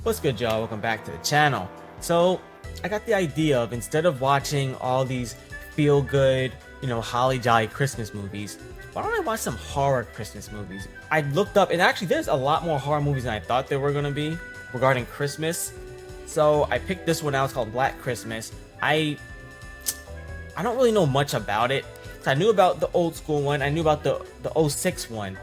What's good, y'all? Welcome back to the channel. So I got the idea of, instead of watching all these feel-good, holly jolly Christmas movies, why don't I watch some horror Christmas movies? I looked up, and actually there's a lot more horror movies than I thought there were gonna be regarding Christmas. So I picked this one out. It's called Black Christmas. I don't really know much about it. So I knew about the old school one. I knew about the '06 one,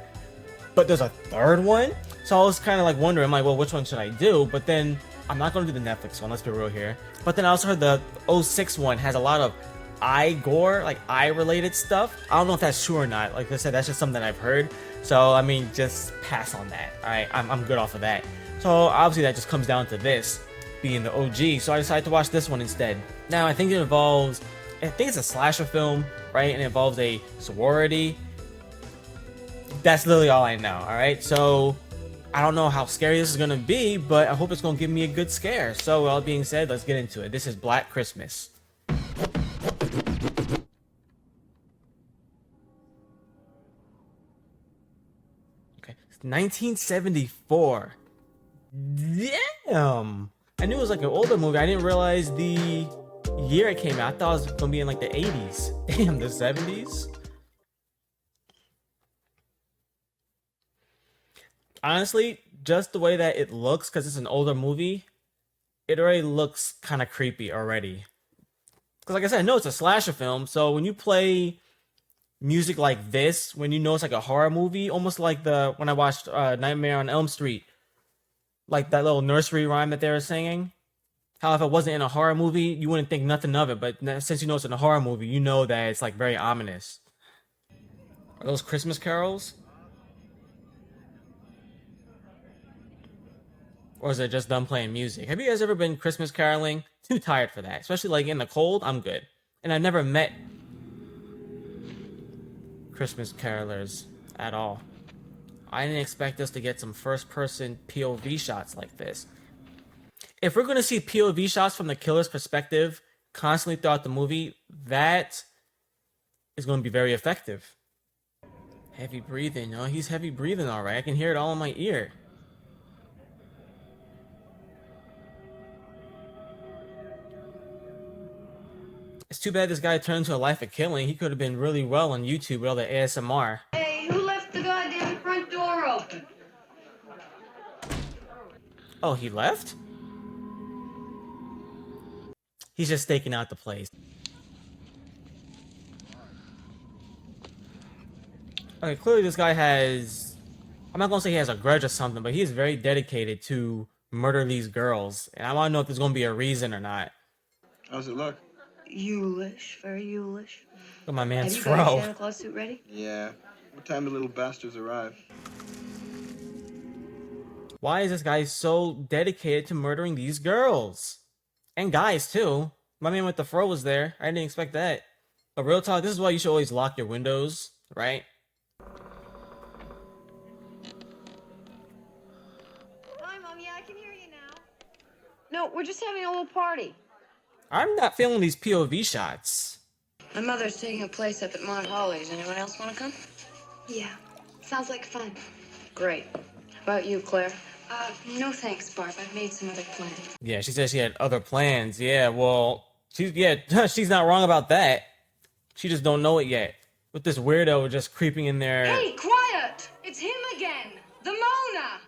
but there's a third one. So I was kind of like wondering, well, which one should I do? But then I'm not going to do the Netflix one, let's be real here. But then I also heard the '06 one has a lot of eye gore, like eye related stuff. I don't know if that's true or not. Like I said, that's just something that I've heard. So, I mean, just pass on that. Alright, I'm good off of that. So obviously that just comes down to this being the OG. So I decided to watch this one instead. Now, I think it's a slasher film, right? And it involves a sorority. That's literally all I know, alright? So I don't know how scary this is gonna be, but I hope it's gonna give me a good scare. So with all being said, let's get into it. This is Black Christmas. Okay, 1974. Damn! I knew it was like an older movie. I didn't realize the year it came out. I thought it was gonna be in like the 80s. Damn, the 70s? Honestly, just the way that it looks, because it's an older movie, it already looks kind of creepy already. Because like I said, I know it's a slasher film, so when you play music like this, when you know it's like a horror movie, almost like when I watched Nightmare on Elm Street, like that little nursery rhyme that they were singing, how if it wasn't in a horror movie, you wouldn't think nothing of it, but since you know it's in a horror movie, you know that it's like very ominous. Are those Christmas carols? Or is it just them playing music? Have you guys ever been Christmas caroling? Too tired for that. Especially like in the cold, I'm good. And I've never met Christmas carolers at all. I didn't expect us to get some first-person POV shots like this. If we're going to see POV shots from the killer's perspective constantly throughout the movie, that is going to be very effective. Heavy breathing. Oh, he's heavy breathing all right. I can hear it all in my ear. It's too bad this guy turned to a life of killing. He could have been really well on YouTube with all the ASMR. Hey, who left the goddamn front door open? Oh, he left? He's just staking out the place. Okay, clearly this guy has... I'm not gonna say he has a grudge or something, but he is very dedicated to murder these girls. And I want to know if there's gonna be a reason or not. How's it look? Youlish, very youlish. Look at my man's Have you got fro. your Santa Claus suit ready? Yeah. What time do little bastards arrive? Why is this guy so dedicated to murdering these girls? And guys, too. My man with the fro was there. I didn't expect that. But real talk, this is why you should always lock your windows, right? Hi, Mom. Yeah, I can hear you now. No, we're just having a little party. I'm not feeling these POV shots. My mother's taking a place up at Mount Holly's. Anyone else want to come? Yeah, sounds like fun. Great. How about you, Claire? No thanks, Barb. I've made some other plans. Yeah, she said she had other plans. Yeah, well, she's not wrong about that. She just don't know it yet. With this weirdo just creeping in there. Hey, quiet! It's him again! The Mona!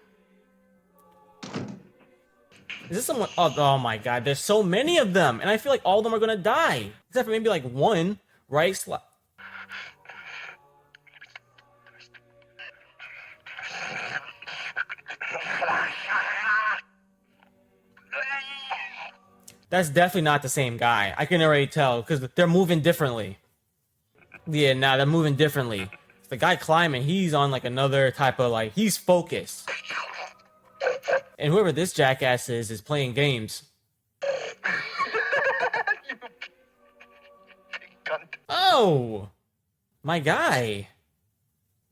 Is this someone? Oh my god, there's so many of them. And I feel like all of them are gonna die. Except for maybe like one, right? That's definitely not the same guy. I can already tell because they're moving differently. Yeah, nah, they're moving differently. The guy climbing, he's on like another type of he's focused. And whoever this jackass is playing games. Oh! My guy.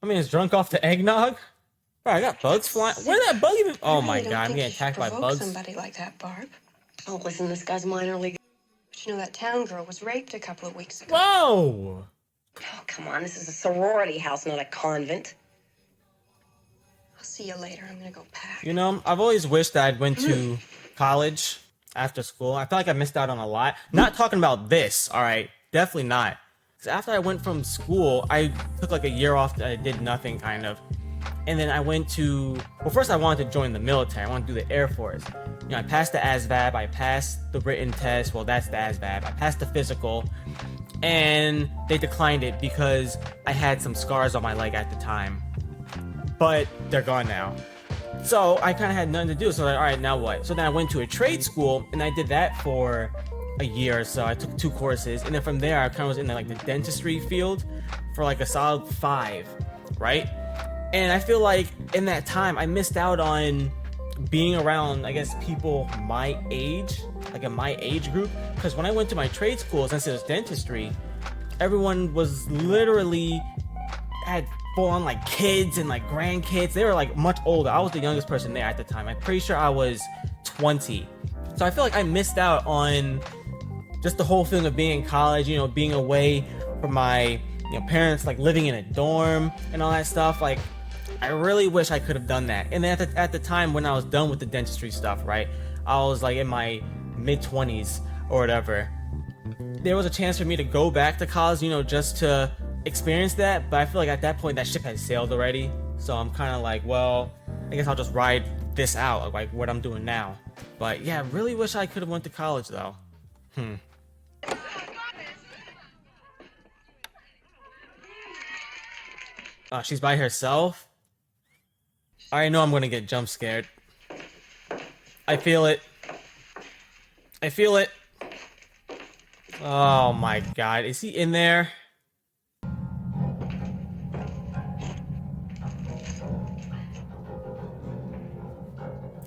I mean, is drunk off the eggnog? Bro, I got bugs flying. Where did that bug even... Oh my god, I'm getting attacked by bugs. Somebody like that, Barb. Oh, listen, this guy's minor league. But you know that town girl was raped a couple of weeks ago. Whoa! Oh, come on. This is a sorority house, not a convent. I'll see you later. I'm gonna go pack. You know, I've always wished that I'd went to college after school. I feel like I missed out on a lot. Not talking about this, all right? Definitely not. 'Cause after I went from school, I took like a year off. I did nothing, kind of. And then I went to, well, first I wanted to join the military. I wanted to do the Air Force. You know, I passed the ASVAB. I passed the written test. Well, that's the ASVAB. I passed the physical. And they declined it because I had some scars on my leg at the time. But they're gone now. So I kind of had nothing to do. So like, all right, now what? So then I went to a trade school and I did that for a year or so. I took 2 courses. And then from there, I kind of was in like the dentistry field for like a solid 5, right? And I feel like in that time, I missed out on being around, I guess, people my age, like in my age group. Because when I went to my trade school, since it was dentistry, everyone was literally had full on like kids and like grandkids. They were like much older. I was the youngest person there at the time. I'm pretty sure I was 20. So I feel like I missed out on just the whole feeling of being in college, you know, being away from my, you know, parents, like living in a dorm and all that stuff. Like, I really wish I could have done that. And then at the time when I was done with the dentistry stuff, right, I was like in my mid-20s or whatever. There was a chance for me to go back to college, you know, just to experience that. But I feel like at that point that ship had sailed already. So I'm kind of like, well, I guess I'll just ride this out, like what I'm doing now. But yeah, I really wish I could have went to college though. She's by herself? I know I'm gonna get jump scared. I feel it. I feel it. Oh my god, is he in there?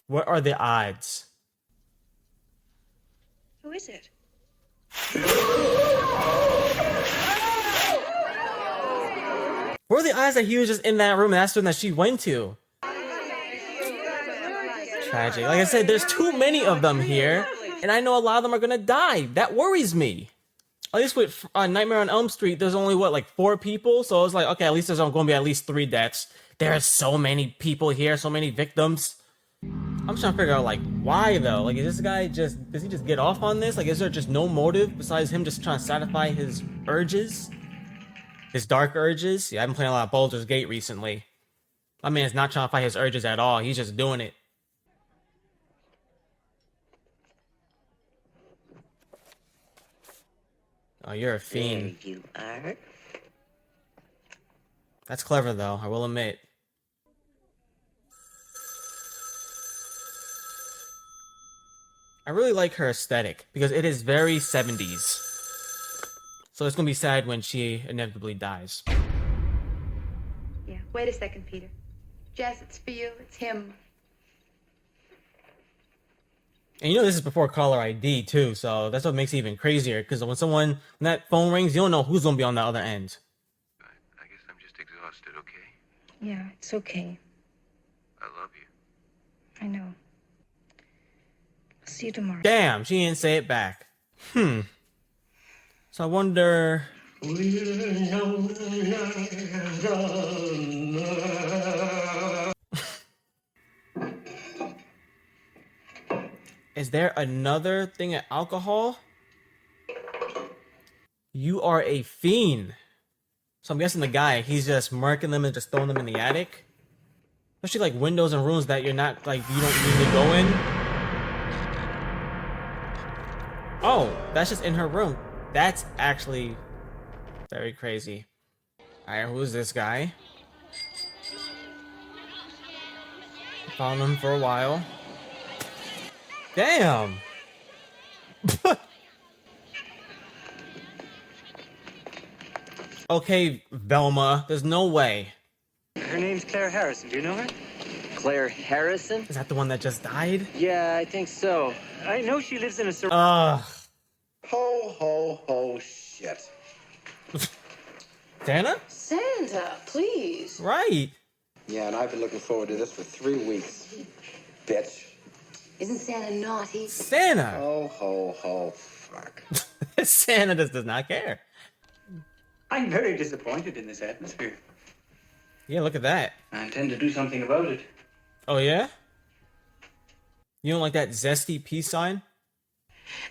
What are the odds? Who is it? What are the odds that he was just in that room and that's the one that she went to? Tragic. Like I said, there's too many of them here, and I know a lot of them are gonna die. That worries me. At least with Nightmare on Elm Street, there's only what, like 4 people? So it's like, okay, at least there's going to be at least 3 deaths. There are so many people here, so many victims. I'm trying to figure out, like, why though? Like, is this guy just, does he just get off on this? Like, is there just no motive besides him just trying to satisfy his urges? His dark urges? Yeah, I've been playing a lot of Baldur's Gate recently. My man's not trying to fight his urges at all. He's just doing it. Oh, you're a fiend. There you are. That's clever, though, I will admit. I really like her aesthetic, because it is very 70s. So it's gonna be sad when she inevitably dies. Yeah, wait a second, Peter. Jess, it's for you. It's him. And you know this is before caller ID, too, so that's what makes it even crazier, because when that phone rings, you don't know who's gonna be on the other end. I guess I'm just exhausted, okay? Yeah, it's okay. I love you. I know. I'll see you tomorrow. Damn, she didn't say it back. So I wonder... Is there another thing of alcohol? You are a fiend. So I'm guessing the guy, he's just marking them and just throwing them in the attic. Especially like windows and rooms that you're not, like, you don't usually go in. Oh, that's just in her room. That's actually very crazy. Alright, who's this guy? Found him for a while. Damn! Okay, Velma, there's no way. Her name's Claire Harrison. Do you know her? Claire Harrison? Is that the one that just died? Yeah, I think so. I know she lives in a... Ugh. Ho, ho, ho, shit. Santa? Santa, please. Right. Yeah, and I've been looking forward to this for 3 weeks. Bitch. Isn't Santa naughty? Santa! Ho, ho, ho, fuck. Santa just does not care. I'm very disappointed in this atmosphere. Yeah, look at that. I intend to do something about it. Oh yeah? You don't like that zesty peace sign?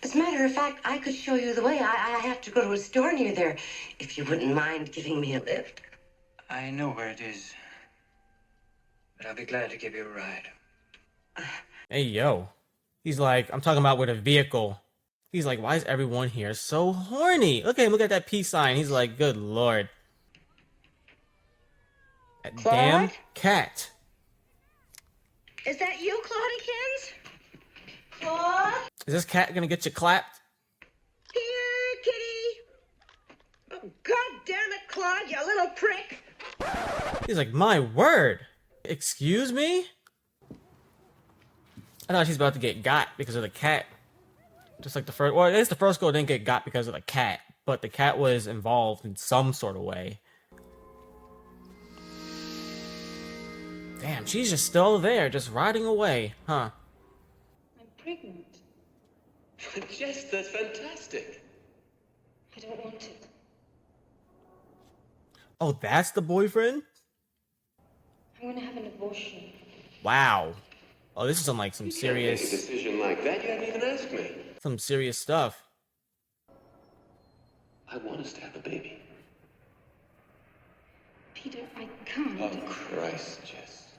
As a matter of fact, I could show you the way. I have to go to a store near there, if you wouldn't mind giving me a lift. I know where it is. But I'll be glad to give you a ride. Hey yo. He's like, I'm talking about with a vehicle. He's like, why is everyone here so horny? Look at him, look at that peace sign. He's like, good lord. That damn cat. Is that you, Claudykins? Claude? Is this cat gonna get you clapped? Here, kitty. Oh, God damn it, Claude, you little prick. He's like, my word. Excuse me? I thought she's about to get got because of the cat. Just like the first, well, I guess the first girl didn't get got because of the cat, but the cat was involved in some sort of way. Damn, she's just still there, just riding away, huh? I'm pregnant. Jess, that's fantastic. I don't want it. Oh, that's the boyfriend? I'm gonna have an abortion. Wow. Oh, this is some like some Make a serious, decision like that. You haven't even asked me. some serious stuff. I want us to have a baby. Peter, I can't. Oh, Christ, Jess.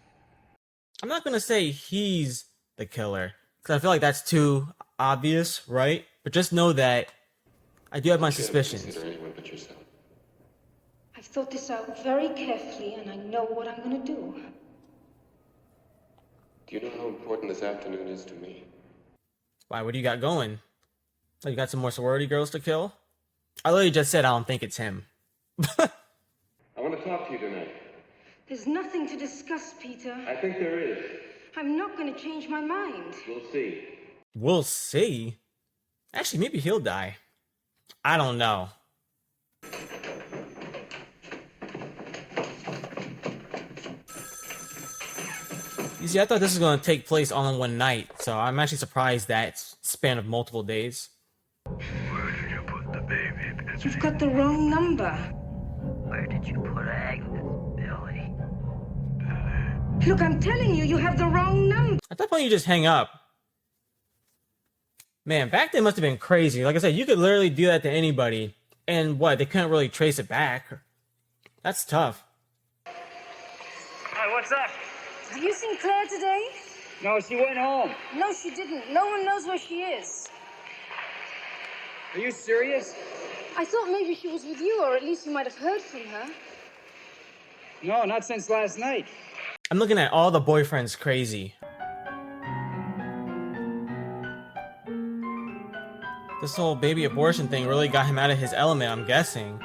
I'm not gonna say he's the killer, because I feel like that's too obvious, right? But just know that I do have my suspicions. Consider anyone but yourself. I've thought this out very carefully, and I know what I'm gonna do. Do you know how important this afternoon is to me? Why, what do you got going? Oh, you got some more sorority girls to kill? I literally just said I don't think it's him. I want to talk to you tonight. There's nothing to discuss, Peter. I think there is. I'm not gonna change my mind. We'll see. We'll see. Actually, maybe he'll die. I don't know. You see, I thought this was going to take place all in one night, so I'm actually surprised that span of multiple days. Where did you put the baby, Betsy? You've got the wrong number. Where did you put Agnes, Billy? Look, I'm telling you, you have the wrong number. At that point, you just hang up. Man, back then must have been crazy. Like I said, you could literally do that to anybody, and what, they couldn't really trace it back. That's tough. Hi, what's up? Have you seen Claire today? No, she went home. No, she didn't. No one knows where she is. Are you serious? I thought maybe she was with you, or at least you might have heard from her. No, not since last night. I'm looking at all the boyfriends crazy. This whole baby abortion thing really got him out of his element, I'm guessing.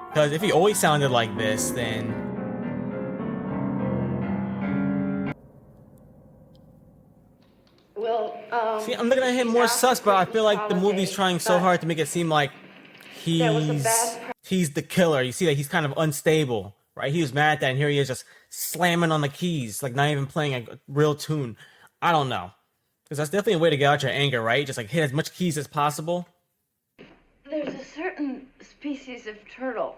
Because if he always sounded like this, then... Well, See, I'm looking at him more sus, but I feel like the movie's trying so hard to make it seem like he's the killer. You see that he's kind of unstable, right? He was mad at that, and here he is just slamming on the keys, like not even playing a real tune. I don't know. Because that's definitely a way to get out your anger, right? Just like hit as much keys as possible. There's a certain species of turtle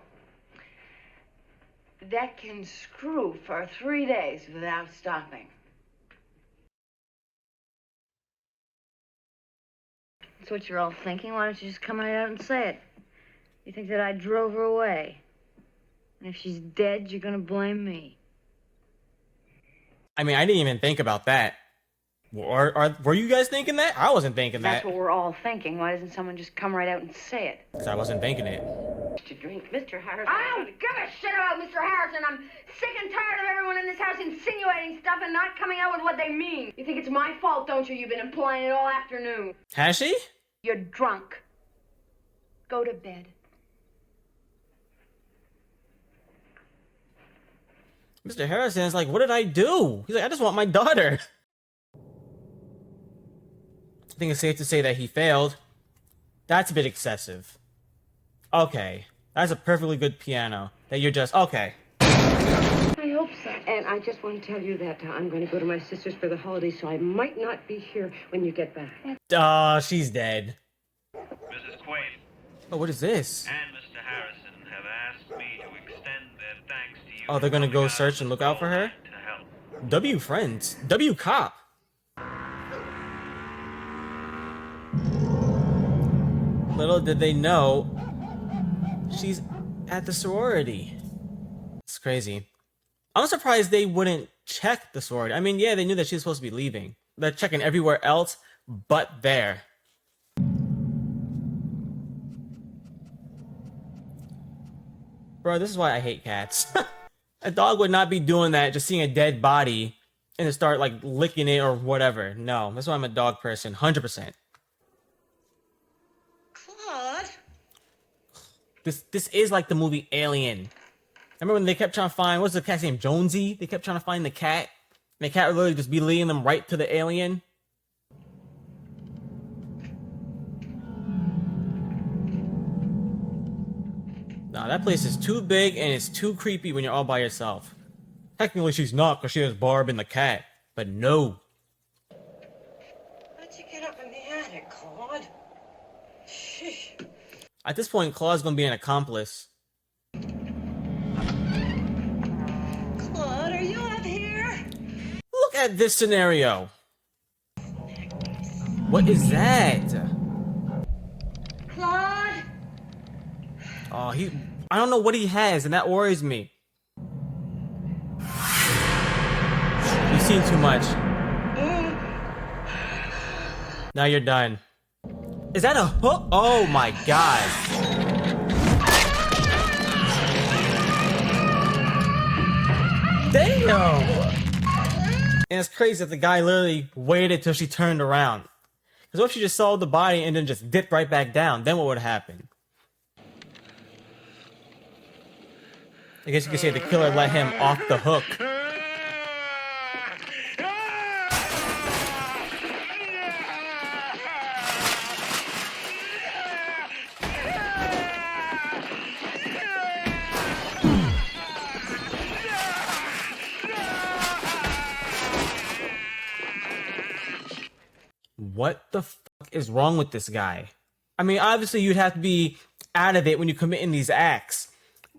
that can screw for 3 days without stopping. That's what you're all thinking. Why don't you just come right out and say it? You think that I drove her away. And if she's dead, you're gonna blame me. I mean, I didn't even think about that. Were you guys thinking that? I wasn't thinking That's that. what we're all thinking. Why doesn't someone just come right out and say it? 'Cause I wasn't thinking it. to drink, Mr. Harrison. I don't give a shit about Mr. Harrison. I'm sick and tired of everyone in this house insinuating stuff and not coming out with what they mean. You think it's my fault, don't you? You've been implying it all afternoon. Has she? You're drunk. Go to bed. Mr. Harrison's like, what did I do? He's like, I just want my daughter. I think it's safe to say that he failed. That's a bit excessive. Okay. That's a perfectly good piano. That you're just, okay. I hope so. And I just want to tell you that I'm going to go to my sister's for the holidays, so I might not be here when you get back. She's dead. Mrs. Quayle Oh, what is this? and Mr. Harrison have asked me to extend their thanks to you. Oh, they're gonna go search and look out for her? To help. W friends. W cop. Little did they know, she's at the sorority. It's crazy. I'm surprised they wouldn't check the sorority. I mean, yeah, they knew that she was supposed to be leaving. They're checking everywhere else but there. Bro, this is why I hate cats. A dog would not be doing that, just seeing a dead body and to start like licking it or whatever. No, that's why I'm a dog person, 100%. Claude? This is like the movie Alien. Remember when they kept trying to find, what's the cat's name? Jonesy? They kept trying to find the cat. And the cat would literally just be leading them right to the alien. Nah, that place is too big and it's too creepy when you're all by yourself. Technically she's not because she has Barb and the cat. But no. How'd you get up in the attic, Claude? Sheesh. At this point, Claude's gonna be an accomplice. Claude, are you up here? Look at this scenario. What is that? Claude? Oh, I don't know what he has, and that worries me. You've seen too much. Now you're done. Is that a hook? Oh my god. Damn! And it's crazy that the guy literally waited till she turned around. Because what if she just saw the body and then just dipped right back down? Then what would happen? I guess you could say the killer let him off the hook. What the fuck is wrong with this guy? I mean, obviously you'd have to be out of it when you're committing these acts,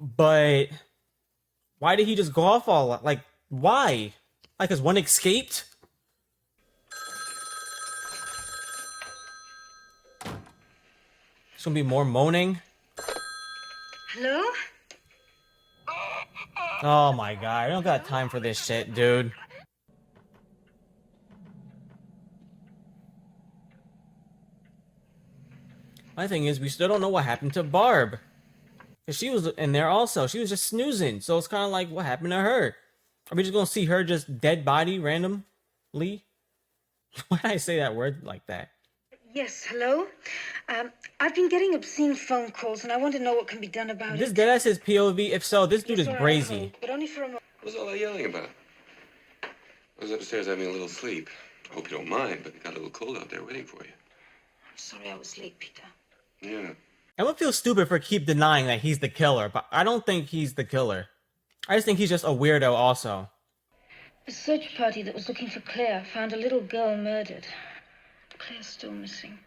but why did he just go off all like? Why? Like, cause one escaped? There's gonna be more moaning. Hello? Oh my god, I don't got time for this shit, dude. My thing is, we still don't know what happened to Barb. Cause she was in there also. She was just snoozing. So it's kind of like, what happened to her? Are we just gonna see her just dead body randomly? Why did I say that word like that? Yes, hello? I've been getting obscene phone calls and I want to know what can be done about This it. deadass his POV? If so, this dude is Yes, all right, brazy. hold, but only for a moment. What was all that yelling about? I was upstairs having a little sleep. I hope you don't mind, but it got a little cold out there waiting for you. I'm sorry I was late, Peter. Yeah. I would feel stupid for keep denying that he's the killer, but I don't think he's the killer. I just think he's just a weirdo also. A search party that was looking for Claire found a little girl murdered. Claire's still missing.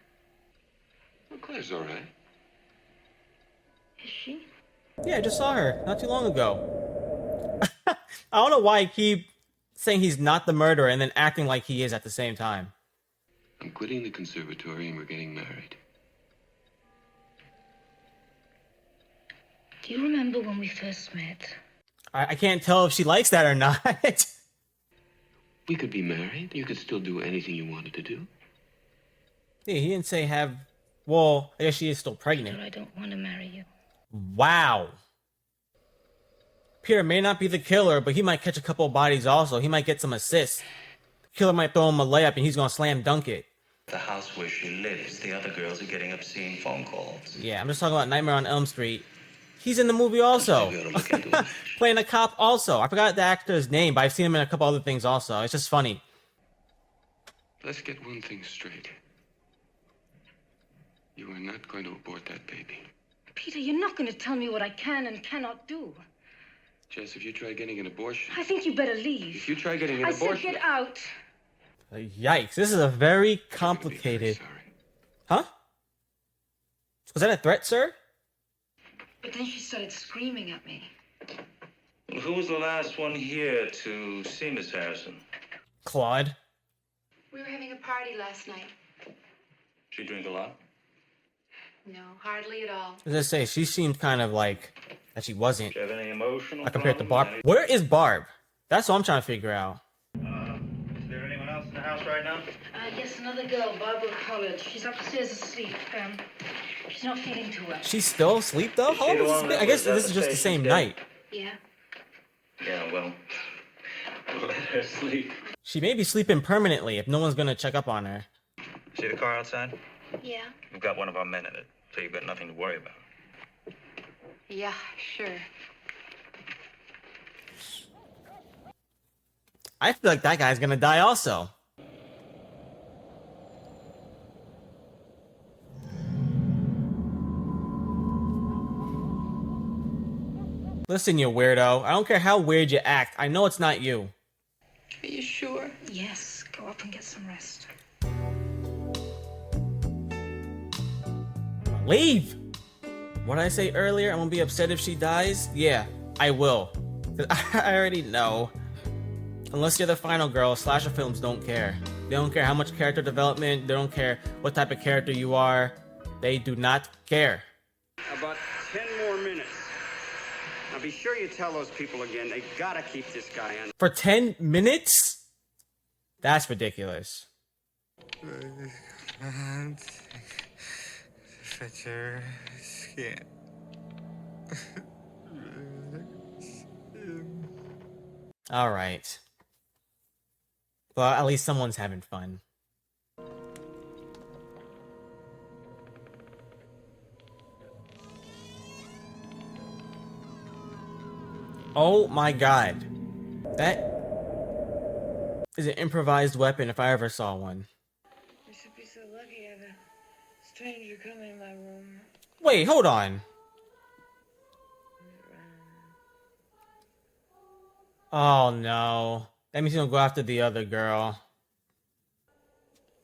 Well, Claire's all right. Is she? Yeah, I just saw her not too long ago. I don't know why I keep saying he's not the murderer and then acting like he is at the same time. I'm quitting the conservatory and we're getting married. Do you remember when we first met? I can't tell if she likes that or not. We could be married. You could still do anything you wanted to do. Yeah, he didn't say have... Well, I guess she is still pregnant. Peter, I don't want to marry you. Wow. Peter may not be the killer, but he might catch a couple of bodies also. He might get some assists. The killer might throw him a layup and he's gonna slam dunk it. The house where she lives, the other girls are getting obscene phone calls. Yeah, I'm just talking about Nightmare on Elm Street. He's in the movie also. Playing a cop also. I forgot the actor's name, but I've seen him in a couple other things also. It's just funny. Let's get one thing straight. You are not going to abort that baby. Peter, you're not going to tell me what I can and cannot do. Jess, if you try getting an abortion... I think you better leave. If you try getting an I abortion... said get out. Yikes, this is a very complicated... Huh? Was that a threat, sir? But then she started screaming at me. Who was the last one here to see Miss Harrison? Claude. We were having a party last night. She drink a lot? No, hardly at all. As I say, she seemed kind of like that she wasn't. Do you have any emotional Like compared to problems? Barb. Where is Barb? That's what I'm trying to figure out. Is there anyone else in the house right now? Yes, another girl, Barbara College. She's upstairs asleep. She's not feeling too well. She's still asleep though? How long has this been? I guess this is just the same night. Yeah. Yeah, well, let her sleep. She may be sleeping permanently if no one's gonna check up on her. See the car outside? Yeah. We've got one of our men in it, so you've got nothing to worry about. Yeah, sure. I feel like that guy's gonna die also. Listen, you weirdo. I don't care how weird you act. I know it's not you. Are you sure? Yes, go up and get some rest. Leave! What did I say earlier? I'm gonna be upset if she dies? Yeah, I will. 'Cause I already know. Unless you're the final girl, slasher films don't care. They don't care how much character development, they don't care what type of character you are. They do not care. About 10 more minutes. Now be sure you tell those people again, they gotta keep this guy on. For 10 minutes? That's ridiculous. Fetch your skin. Alright. But at least someone's having fun. Oh my god. That is an improvised weapon if I ever saw one. I should be so lucky to have a stranger come in my room. Wait, hold on. Oh no. That means he's gonna go after the other girl.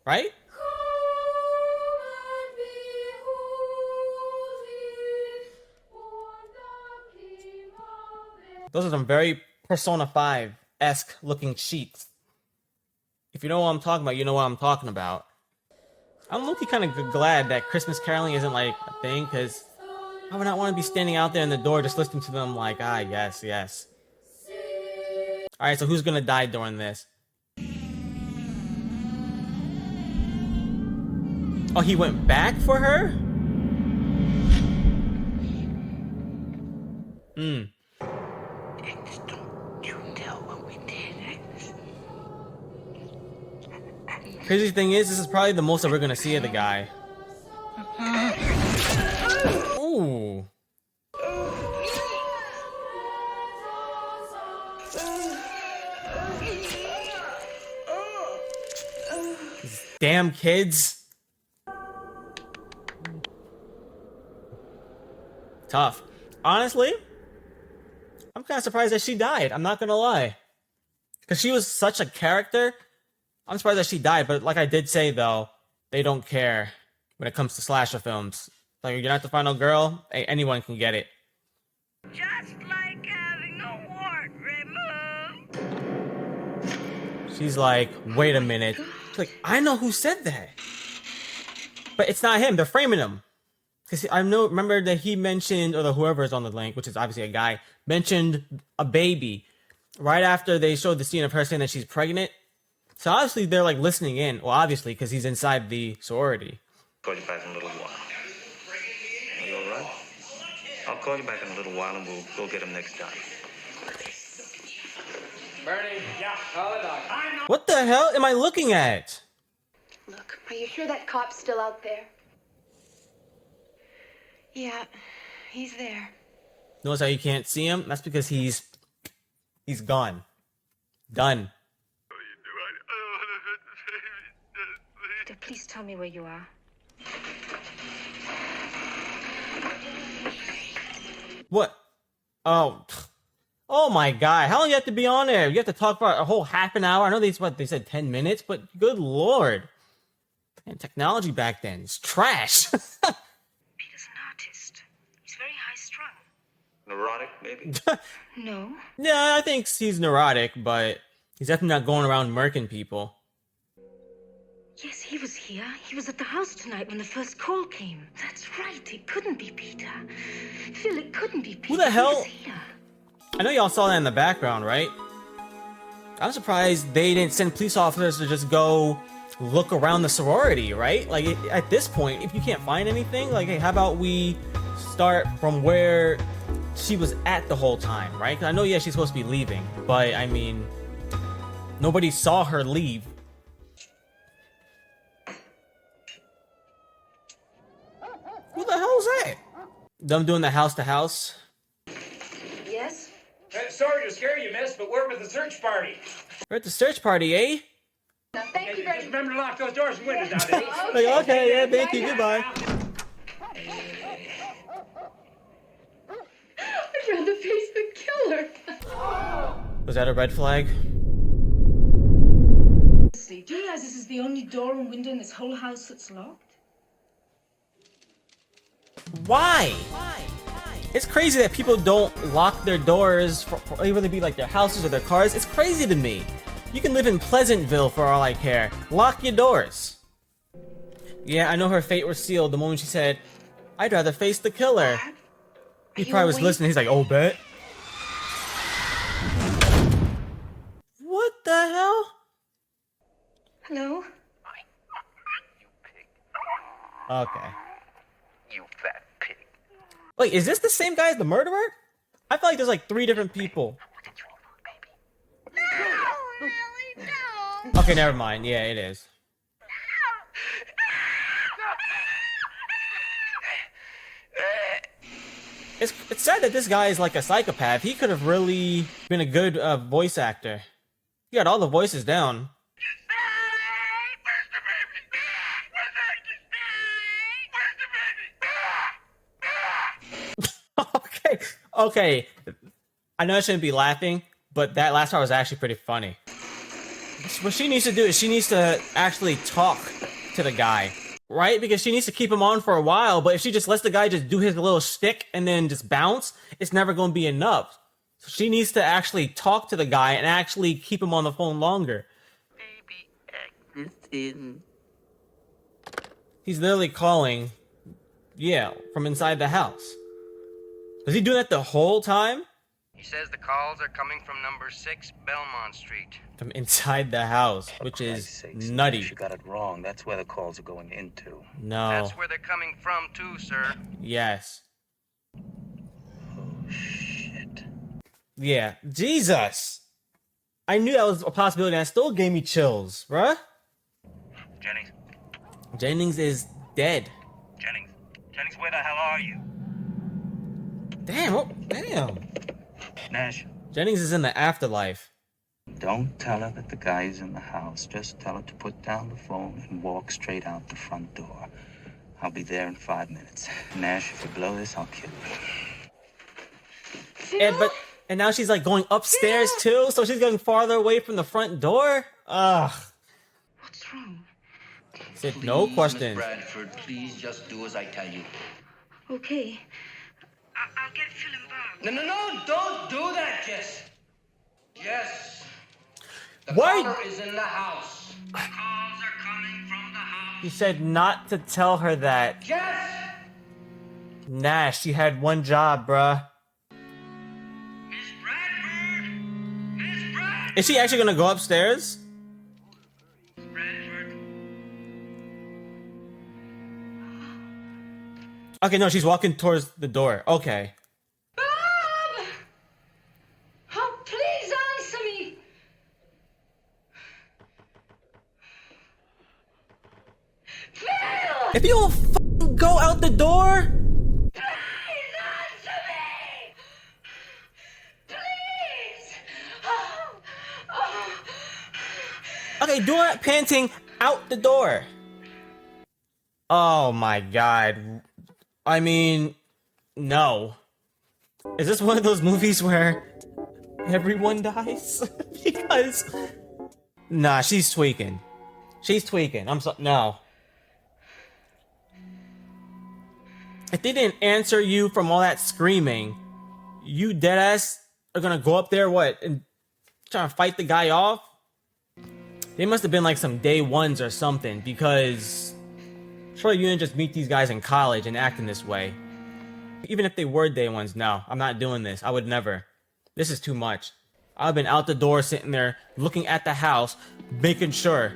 Right? Those are some very Persona 5-esque looking sheets. If you know what I'm talking about, you know what I'm talking about. I'm looking kind of glad that Christmas caroling isn't like a thing, because I would not want to be standing out there in the door just listening to them like, ah, yes, yes. Alright, so who's gonna die during this? Oh, he went back for her? Hmm. Agnes, don't you tell what we did, Agnes. Crazy thing is, this is probably the most that we're gonna see of the guy. Ooh. These damn kids. Tough. Honestly, I'm kind of surprised that she died. I'm not gonna lie. Because she was such a character. I'm surprised that she died, but like I did say though, they don't care when it comes to slasher films. Like, you're not the final girl, anyone can get it. Just like having a wart removed. She's like, wait a minute. She's like, I know who said that. But it's not him, they're framing him. Because I know, remember that he mentioned, or the whoever is on the link, which is obviously a guy, mentioned a baby right after they showed the scene of her saying that she's pregnant. So obviously they're like listening in. Well, obviously, because he's inside the sorority. Call you back in a little while. Are you all right? I'll call you back in a little while and we'll go get him next time. Bernie, yeah, call the doctor. What the hell am I looking at? Look, are you sure that cop's still out there? Yeah, he's there. Notice how you can't see him? That's because he's gone. Done. Please tell me where you are. What? Oh. Oh my god. How long do you have to be on there? You have to talk for a whole half an hour? I know they said 10 minutes, but good lord. And technology back then is trash. Peter's an artist. He's very high-strung. Neurotic, maybe? No. Yeah, I think he's neurotic, but he's definitely not going around murking people. Yes, he was here. He was at the house tonight when the first call came. That's right. It couldn't be Peter. Phil, it couldn't be Peter. Who the hell? He was here. I know y'all saw that in the background, right? I'm surprised they didn't send police officers to just go look around the sorority, right? Like, at this point, if you can't find anything, like, hey, how about we start from where she was at the whole time, right? 'Cause I know, yeah, she's supposed to be leaving, but, I mean, nobody saw her leave. Who the hell is that? Them doing the house-to-house? Yes? Sorry to scare you, miss, but we're with the search party. We're at the search party, eh? Now, thank you very Just remember to lock those doors and windows out, eh? Like, okay, yeah, thank you, goodbye. I'd rather face the killer. Was that a red flag? Do you realize this is the only door and window in this whole house that's locked? Why? It's crazy that people don't lock their doors for whether it be like their houses or their cars. It's crazy to me. You can live in Pleasantville for all I care. Lock your doors. Yeah, I know her fate was sealed the moment she said, I'd rather face the killer. He probably was listening. He's like, oh, bet. What the hell? Hello? Okay. You fat pig. Wait, is this the same guy as the murderer? I feel like there's like 3 different people. Okay, never mind. Yeah, it is. It's sad that this guy is like a psychopath. He could have really been a good voice actor. He got all the voices down. Okay. I know I shouldn't be laughing, but that last part was actually pretty funny. What she needs to do is she needs to actually talk to the guy, right? Because she needs to keep him on for a while, but if she just lets the guy just do his little shtick and then just bounce, it's never going to be enough. So she needs to actually talk to the guy and actually keep him on the phone longer. He's literally calling, yeah, from inside the house. Was he doing that the whole time? He says the calls are coming from number 6 Belmont Street. From inside the house, which is nutty. You got it wrong. That's where the calls are going into. No. That's where they're coming from too, sir. Yes. Oh, shit. Yeah. Jesus! I knew that was a possibility and that still gave me chills, bruh. Jennings. Jennings is dead. Jennings. Jennings, where the hell are you? Damn, oh, damn. Nash. Jennings is in the afterlife. Don't tell her that the guy is in the house. Just tell her to put down the phone and walk straight out the front door. I'll be there in 5 minutes. Nash, if you blow this, I'll kill you. And now she's like going upstairs too, so she's getting farther away from the front door? Ugh. What's wrong? Said no questions. Miss Bradford, please just do as I tell you. Okay. I'll get Phil involved. No, don't do that, Jess. Jess. The Why? caller is in the house. The calls are coming from the house. You said not to tell her that. Jess! Nash, she had one job, bruh. Miss Bradford! Miss Bradford! Is she actually gonna go upstairs? Bradford. Okay, no, she's walking towards the door. Okay. Bob! Oh, please answer me! Phil! If you don't f***ing go out the door! Please answer me! Please! Okay, do not panting out the door. Oh my god. I mean, no. Is this one of those movies where everyone dies? Because... Nah, she's tweaking. She's tweaking. No. If they didn't answer you from all that screaming, You deadass are gonna go up there, what, and try to fight the guy off? They must have been like some day ones or something, because surely you didn't just meet these guys in college and act in this way. Even if they were day ones, no, I'm not doing this. I would never. This is too much. I've been out the door sitting there looking at the house, making sure.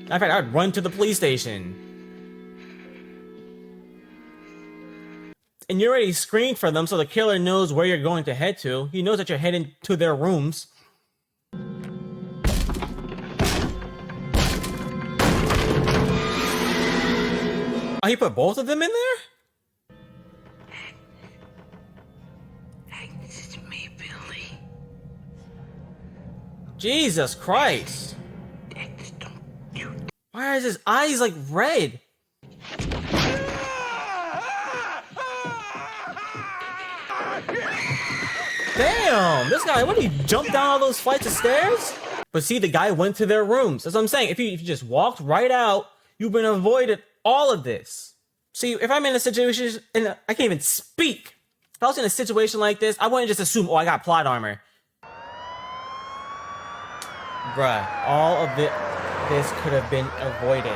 In fact, I'd run to the police station. And you already screened for them, so the killer knows where you're going to head to. He knows that you're heading to their rooms. Oh, he put both of them in there? It's me, Billy. Jesus Christ. Why is his eyes like red? Damn, this guy, what did he jump down all those flights of stairs? But see, the guy went to their rooms. That's what I'm saying. If you just walked right out, you've been avoided all of this. See, if I'm in a situation, and I can't even speak. If I was in a situation like this, I wouldn't just assume, oh, I got plot armor. Bruh, all of this could have been avoided.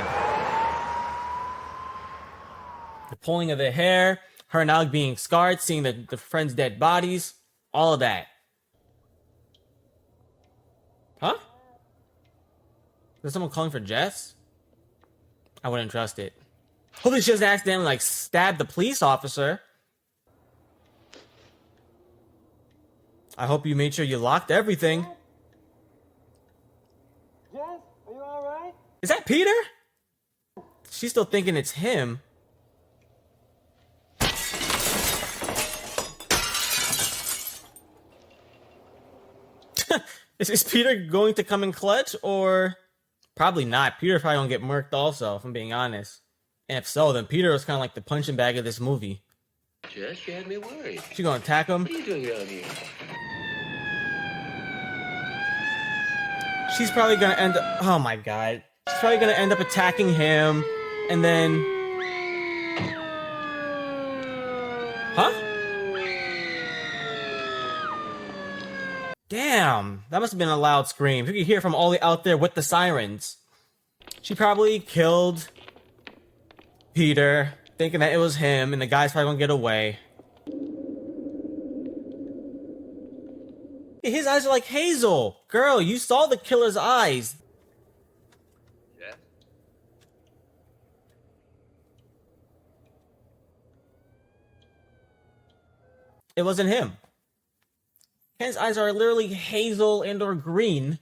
The pulling of the hair, her now being scarred, seeing the friend's dead bodies, all of that. Huh? Is someone calling for Jess? I wouldn't trust it. Hopefully she doesn't accidentally like stab the police officer. I hope you made sure you locked everything. Jess, are you alright? Is that Peter? She's still thinking it's him. Is Peter going to come in clutch, or probably not? Peter probably gonna get murked also, if I'm being honest. And if so, then Peter was kind of like the punching bag of this movie. Jess, you had me worried. She gonna attack him? What are you doing down here? She's probably gonna end up... Oh my god. She's probably gonna end up attacking him, and then... Huh? Damn, that must have been a loud scream. You could hear from all the out there with the sirens. She probably killed Peter, thinking that it was him, and the guy's probably gonna get away. His eyes are like hazel. Girl, you saw the killer's eyes. Yeah? It wasn't him. Ken's eyes are literally hazel and or green.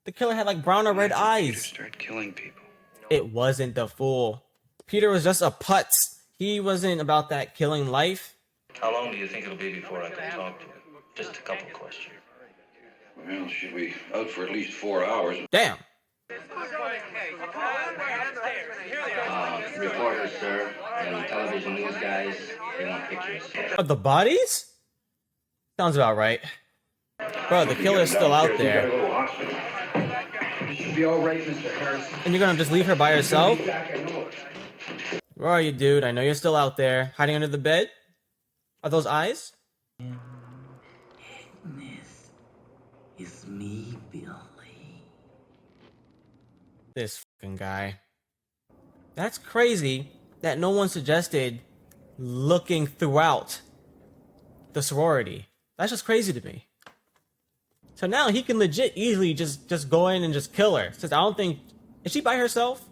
The killer had like brown or red eyes. Start killing people. It wasn't the fool. Peter was just a putz. He wasn't about that killing life. How long do you think it'll be before I can talk to her? Just a couple questions. Well, she'll be out for at least 4 hours. Damn. Reporters, sir, and television news guys, they want pictures. Of the bodies? Sounds about right. Bro, the killer's still out there. She'll be alright, Mr. Harrison. And you're gonna just leave her by herself? Where are you, dude? I know you're still out there. Hiding under the bed? Are those eyes? It's me, Billy. This fucking guy. That's crazy that no one suggested looking throughout the sorority. That's just crazy to me. So now he can legit easily just go in and just kill her. Since I don't think... Is she by herself?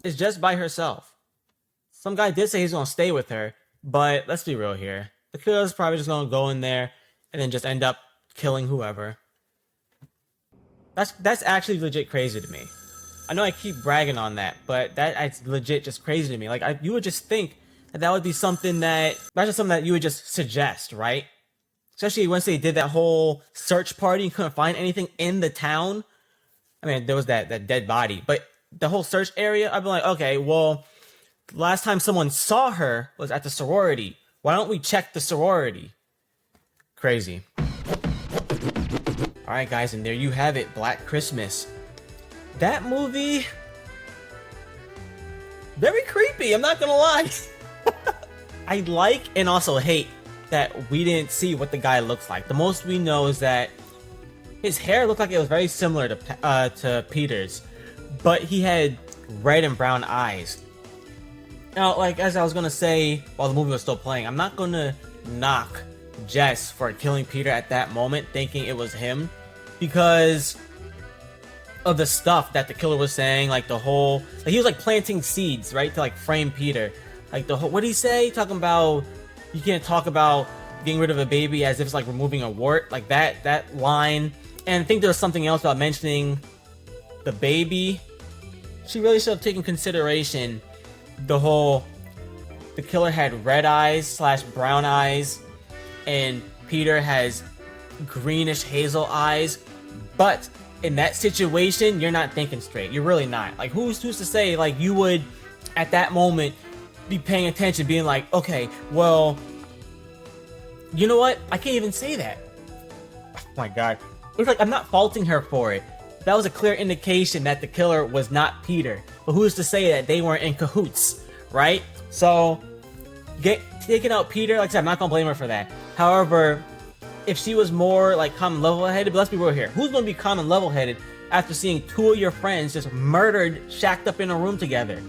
It's just by herself. Some guy did say he's gonna stay with her, but let's be real here. The killer's probably just gonna go in there and then just end up killing whoever. That's actually legit crazy to me. I know I keep bragging on that, but that's legit just crazy to me. Like, you would just think that would be something that's just something that you would just suggest, right? Especially once they did that whole search party and couldn't find anything in the town. I mean, there was that dead body, but the whole search area, I'd be like, okay, well, last time someone saw her was at the sorority. Why don't we check the sorority? Crazy. Alright guys, and there you have it, Black Christmas. That movie... very creepy, I'm not gonna lie. I like and also hate that we didn't see what the guy looks like. The most we know is that his hair looked like it was very similar to Peter's, but he had red and brown eyes. Now, like, as I was gonna say while the movie was still playing, I'm not gonna knock Jess for killing Peter at that moment, thinking it was him, because of the stuff that the killer was saying, like the whole, like, he was like planting seeds, right, to like frame Peter. Like the whole, what did he say? Talking about you can't talk about getting rid of a baby as if it's like removing a wart, like that line. And I think there was something else about mentioning the baby. She really should have taken consideration the whole, the killer had red eyes / brown eyes, and Peter has greenish hazel eyes. But in that situation, you're not thinking straight. You're really not. Like, who's to say, like, you would at that moment be paying attention, being like, okay, well, you know what? I can't even say that. Oh my god. It's like, I'm not faulting her for it. That was a clear indication that the killer was not Peter. But who's to say that they weren't in cahoots, right? So, taking out Peter, like I said, I'm not gonna blame her for that. However, if she was more like calm and level-headed, but let's be real here. Who's gonna be calm and level-headed after seeing two of your friends just murdered, shacked up in a room together?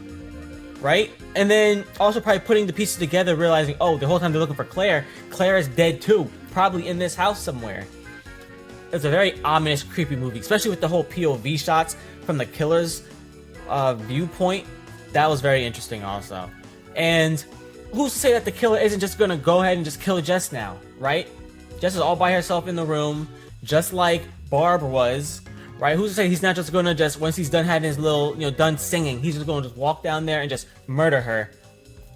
Right? And then also probably putting the pieces together, realizing, oh, the whole time they're looking for Claire, Claire is dead too. Probably in this house somewhere. It's a very ominous, creepy movie, especially with the whole POV shots from the killer's viewpoint. That was very interesting also. And who's to say that the killer isn't just gonna go ahead and just kill Jess now, right? Jess is all by herself in the room, just like Barb was, right? Who's to say he's not just gonna just, once he's done having his little, done singing, he's just gonna just walk down there and just murder her.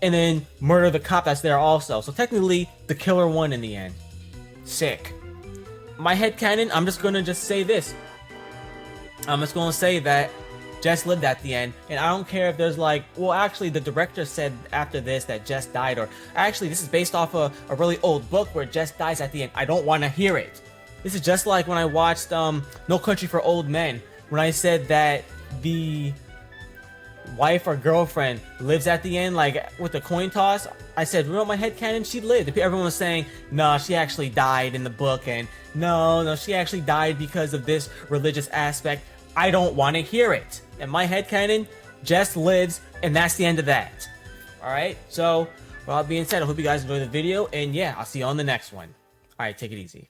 And then murder the cop that's there also. So technically, the killer won in the end. Sick. My headcanon, I'm just gonna just say this. I'm just gonna say that Jess lived at the end, and I don't care if there's like, well, actually, the director said after this that Jess died, or actually, this is based off a really old book where Jess dies at the end. I don't want to hear it. This is just like when I watched No Country for Old Men, when I said that the wife or girlfriend lives at the end, like with the coin toss. I said, real my headcanon, she lived. Everyone was saying, no, she actually died in the book, and no, she actually died because of this religious aspect. I don't want to hear it. In my headcanon, Jess lives, and that's the end of that. Alright, so, with all that being said, I hope you guys enjoyed the video, and yeah, I'll see you on the next one. Alright, take it easy.